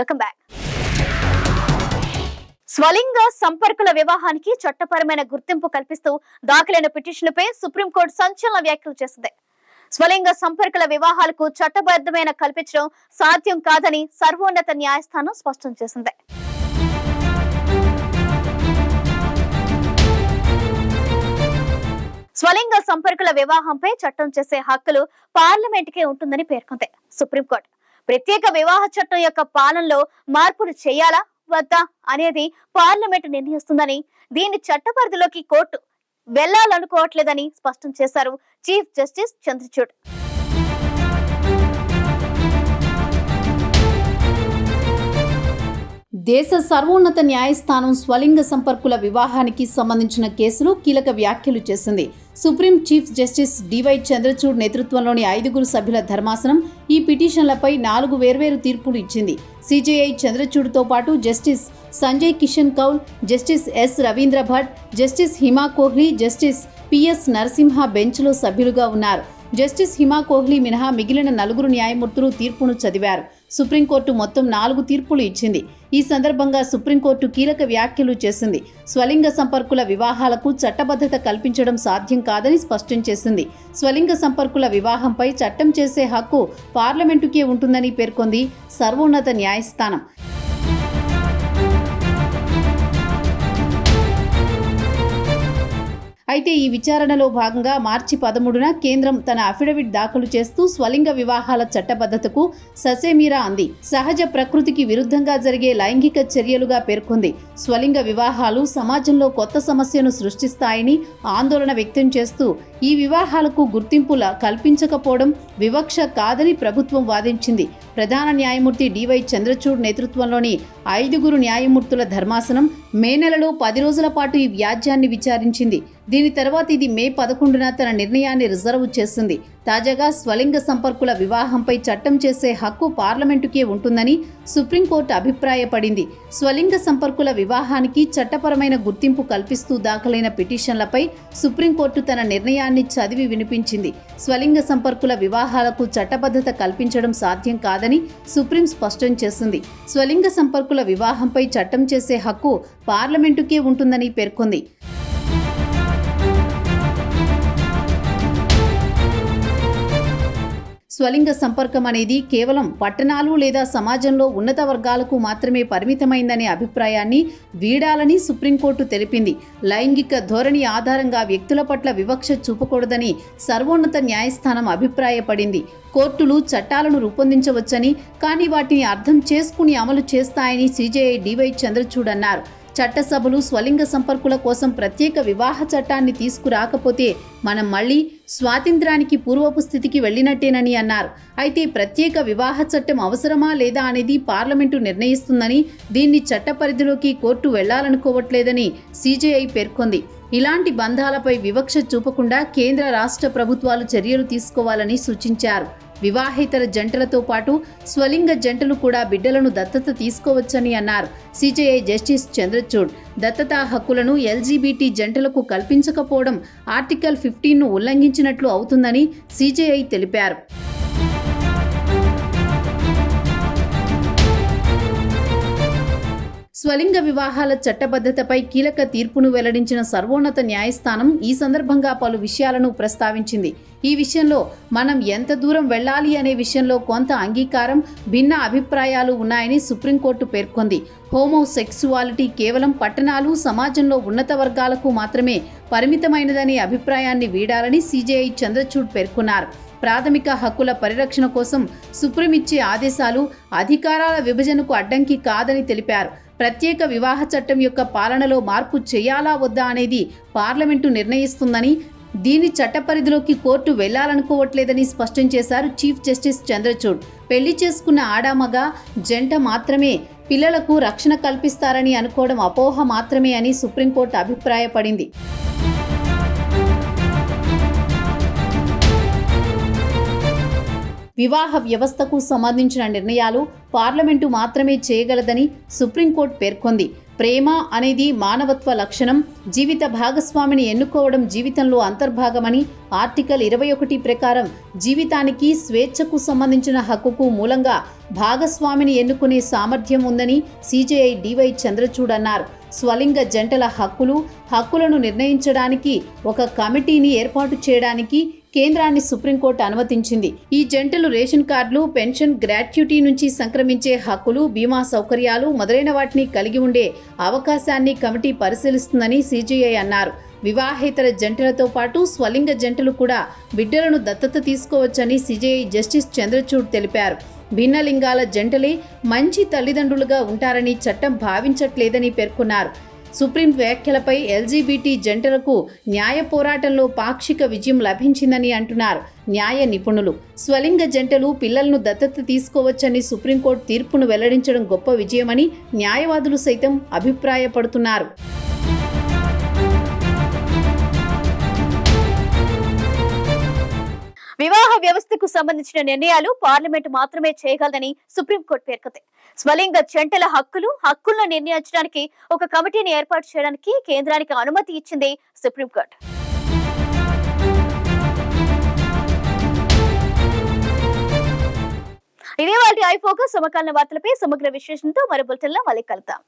Welcome back. స్వలింగ సంపర్కుల వివాహానికి చట్టపరమైన గుర్తింపు కల్పిస్తూ దాఖలైన పిటిషన్పై సుప్రీంకోర్టు సంచలన వ్యాఖ్యలు చేసింది. స్వలింగ సంపర్కుల వివాహాలకు చట్టబద్ధమైన కల్పించడం సాధ్యం కాదని సర్వోన్నత న్యాయస్థానం స్పష్టం చేసింది. స్వలింగ సంపర్కుల వివాహంపై చట్టం చేసే హక్కులు పార్లమెంటుకే ఉంటుందని పేర్కొంది. సుప్రీంకోర్టు ప్రత్యేక వివాహ చట్టం యొక్క పాలనలో మార్పులు చేయాలా వద్దా అనేది పార్లమెంటు నిర్ణయిస్తుందని, దీన్ని చట్టపరిధిలోకి కోర్టు వెళ్లాలనుకోవట్లేదని స్పష్టం చేశారు చీఫ్ జస్టిస్ చంద్రచూడ్. దేశ సర్వోన్నత న్యాయస్థానం స్వలింగ సంపర్కుల వివాహానికి సంబంధించిన కేసులో కీలక వ్యాఖ్యలు చేసింది. Supreme chief justice DY Chandrachud నేతృత్వంలోని 5 సభ్యుల ధర్మాసనం ఈ పిటిషన్లపై 4 వేర్వేరు తీర్పులు ఇచ్చింది. సిజేఐ చంద్రచూడ్తో పాటు justice Sanjay Kishan Kaul, justice S Ravindra Bhat, justice Hima Kohli, justice PS Narasimha బెంచ్లో సభ్యులుగా ఉన్నారు. జస్టిస్ హిమా కోహ్లీ మినహా మిగిలిన 4 న్యాయమూర్తులు తీర్పును చదివారు. సుప్రీంకోర్టు మొత్తం 4 తీర్పులు ఇచ్చింది. ఈ సందర్భంగా సుప్రీంకోర్టు కీలక వ్యాఖ్యలు చేసింది. స్వలింగ సంపర్కుల వివాహాలకు చట్టబద్ధత కల్పించడం సాధ్యం కాదని స్పష్టం చేసింది. స్వలింగ సంపర్కుల వివాహంపై చట్టం చేసే హక్కు పార్లమెంటుకే ఉంటుందని పేర్కొంది సర్వోన్నత న్యాయస్థానం. అయితే ఈ విచారణలో భాగంగా మార్చి 13న కేంద్రం తన అఫిడవిట్ దాఖలు చేస్తూ స్వలింగ వివాహాల చట్టబద్ధతకు ససేమిరా అంది. సహజ ప్రకృతికి విరుద్ధంగా జరిగే లైంగిక చర్యలుగా పేర్కొంది. స్వలింగ వివాహాలు సమాజంలో కొత్త సమస్యను సృష్టిస్తాయని ఆందోళన వ్యక్తం చేస్తూ ఈ వివాహాలకు గుర్తింపుల కల్పించకపోవడం వివక్ష కాదని ప్రభుత్వం వాదించింది. ప్రధాన న్యాయమూర్తి డివై చంద్రచూడ్ నేతృత్వంలోని 5 న్యాయమూర్తుల ధర్మాసనం మే నెలలో 10 రోజుల పాటు ఈ వ్యాజ్యాన్ని విచారించింది. దీని తర్వాత ఇది మే 11న తన నిర్ణయాన్ని రిజర్వ్ చేసింది. తాజాగా స్వలింగ సంపర్కుల వివాహంపై చట్టం చేసే హక్కు పార్లమెంటుకే ఉంటుందని సుప్రీంకోర్టు అభిప్రాయపడింది. స్వలింగ సంపర్కుల వివాహానికి చట్టపరమైన గుర్తింపు కల్పిస్తూ దాఖలైన పిటిషన్లపై సుప్రీంకోర్టు తన నిర్ణయాన్ని చదివి వినిపించింది. స్వలింగ సంపర్కుల వివాహాలకు చట్టబద్ధత కల్పించడం సాధ్యం కాదని సుప్రీం స్పష్టం చేసింది. స్వలింగ సంపర్కుల వివాహంపై చట్టం చేసే హక్కు పార్లమెంటుకే ఉంటుందని పేర్కొంది. స్వలింగ సంపర్కం అనేది కేవలం పట్టణాలు లేదా సమాజంలో ఉన్నత వర్గాలకు మాత్రమే పరిమితమైందనే అభిప్రాయాన్ని వీడాలని సుప్రీంకోర్టు తెలిపింది. లైంగిక ధోరణి ఆధారంగా వ్యక్తుల పట్ల వివక్ష చూపకూడదని సర్వోన్నత న్యాయస్థానం అభిప్రాయపడింది. కోర్టులు చట్టాలను రూపొందించవచ్చని, కానీ వాటిని అర్థం చేసుకుని అమలు చేస్తాయని సిజేఐ డివై చంద్రచూడ్ అన్నారు. చట్టసభలు స్వలింగ సంపర్కుల కోసం ప్రత్యేక వివాహ చట్టాన్ని తీసుకురాకపోతే మనం మళ్లీ స్వాతంత్ర్యానికి పూర్వపు స్థితికి వెళ్లినట్టేనని అన్నారు. అయితే ప్రత్యేక వివాహ చట్టం అవసరమా లేదా అనేది పార్లమెంటు నిర్ణయిస్తుందని, దీన్ని చట్ట పరిధిలోకి కోర్టు వెళ్లాలనుకోవట్లేదని సిజేఐ పేర్కొంది. ఇలాంటి బంధాలపై వివక్ష చూపకుండా కేంద్ర రాష్ట్ర ప్రభుత్వాలు చర్యలు తీసుకోవాలని సూచించారు. వివాహేతర జంటలతో పాటు స్వలింగ జంటలు కూడా బిడ్డలను దత్తత తీసుకోవచ్చని అన్నారు సిజేఐ జస్టిస్ చంద్రచూడ్. దత్తతా హక్కులను ఎల్జీబీటీ జంటలకు కల్పించకపోవడం ఆర్టికల్ 15ను ఉల్లంఘించినట్లు అవుతుందని సిజేఐ తెలిపారు. స్వలింగ వివాహాల చట్టబద్ధతపై కీలక తీర్పును వెల్లడించిన సర్వోన్నత న్యాయస్థానం ఈ సందర్భంగా పలు విషయాలను ప్రస్తావించింది. ఈ విషయంలో మనం ఎంత దూరం వెళ్లాలి అనే విషయంలో కొంత అంగీకారం, భిన్న అభిప్రాయాలు ఉన్నాయని సుప్రీంకోర్టు పేర్కొంది. హోమోసెక్సువాలిటీ కేవలం పట్టణాలు, సమాజంలో ఉన్నత వర్గాలకు మాత్రమే పరిమితమైనదనే అభిప్రాయాన్ని వీడాలని సిజేఐ చంద్రచూడ్ పేర్కొన్నారు. ప్రాథమిక హక్కుల పరిరక్షణ కోసం సుప్రీం ఇచ్చే ఆదేశాలు అధికారాల విభజనకు అడ్డంకి కాదని తెలిపారు. ప్రత్యేక వివాహ చట్టం యొక్క పాలనలో మార్పు చేయాలా వద్దా అనేది పార్లమెంటు నిర్ణయిస్తుందని, దీని చట్టపరిధిలోకి కోర్టు వెళ్లాలనుకోవట్లేదని స్పష్టం చేశారు చీఫ్ జస్టిస్ చంద్రచూడ్. పెళ్లి చేసుకున్న ఆడామగ జంట మాత్రమే పిల్లలకు రక్షణ కల్పిస్తారని అనుకోవడం అపోహ మాత్రమే అని సుప్రీంకోర్టు అభిప్రాయపడింది. వివాహ వ్యవస్థకు సంబంధించిన నిర్ణయాలు పార్లమెంటు మాత్రమే చేయగలదని సుప్రీంకోర్టు పేర్కొంది. ప్రేమ అనేది మానవత్వ లక్షణం, జీవిత భాగస్వామిని ఎన్నుకోవడం జీవితంలో అంతర్భాగమని ఆర్టికల్ 21 ప్రకారం జీవితానికి స్వేచ్ఛకు సంబంధించిన హక్కుకు మూలంగా భాగస్వామిని ఎన్నుకునే సామర్థ్యం ఉందని సిజేఐ డివై చంద్రచూడ్ అన్నారు. స్వలింగ జంటల హక్కులను నిర్ణయించడానికి ఒక కమిటీని ఏర్పాటు చేయడానికి కేంద్రాన్ని సుప్రీంకోర్టు అనుమతించింది. ఈ జంటలు రేషన్ కార్డులు, పెన్షన్, గ్రాట్యుటీ నుంచి సంక్రమించే హక్కులు, బీమా సౌకర్యాలు మొదలైన వాటిని కలిగి ఉండే అవకాశాన్ని కమిటీ పరిశీలిస్తుందని సిజేఐ అన్నారు. వివాహేతర జంటలతో పాటు స్వలింగ జంటలు కూడా బిడ్డలను దత్తత తీసుకోవచ్చని సిజేఐ జస్టిస్ చంద్రచూడ్ తెలిపారు. భిన్నలింగాల జంటలే మంచి తల్లిదండ్రులుగా ఉంటారని చట్టం భావించట్లేదని పేర్కొన్నారు. సుప్రీం వ్యాఖ్యలపై ఎల్జీబీటీ జంటలకు న్యాయ పోరాటంలో పాక్షిక విజయం లభించిందని అంటున్నారు న్యాయ నిపుణులు. స్వలింగ జంటలు పిల్లలను దత్తత తీసుకోవచ్చని సుప్రీంకోర్టు తీర్పును వెల్లడించడం గొప్ప విజయమని న్యాయవాదులు సైతం అభిప్రాయపడుతున్నారు. వివాహ వ్యవస్థకు సంబంధించిన నిర్ణయాలు పార్లమెంటు మాత్రమే చేయగలదని సుప్రీంకోర్టు పేర్కొంది. స్వలింగ జంటల హక్కులను నిర్ణయించడానికి ఒక కమిటీని ఏర్పాటు చేయడానికి కేంద్రానికి అనుమతి ఇచ్చింది సుప్రీంకోర్టు. ఇదే వాటి ఐ ఫోకస్ సమకాలీన వార్తలపై సమగ్ర విశ్లేషణతో మరో బులెటిన్లో మళ్ళీ కలుద్దాం.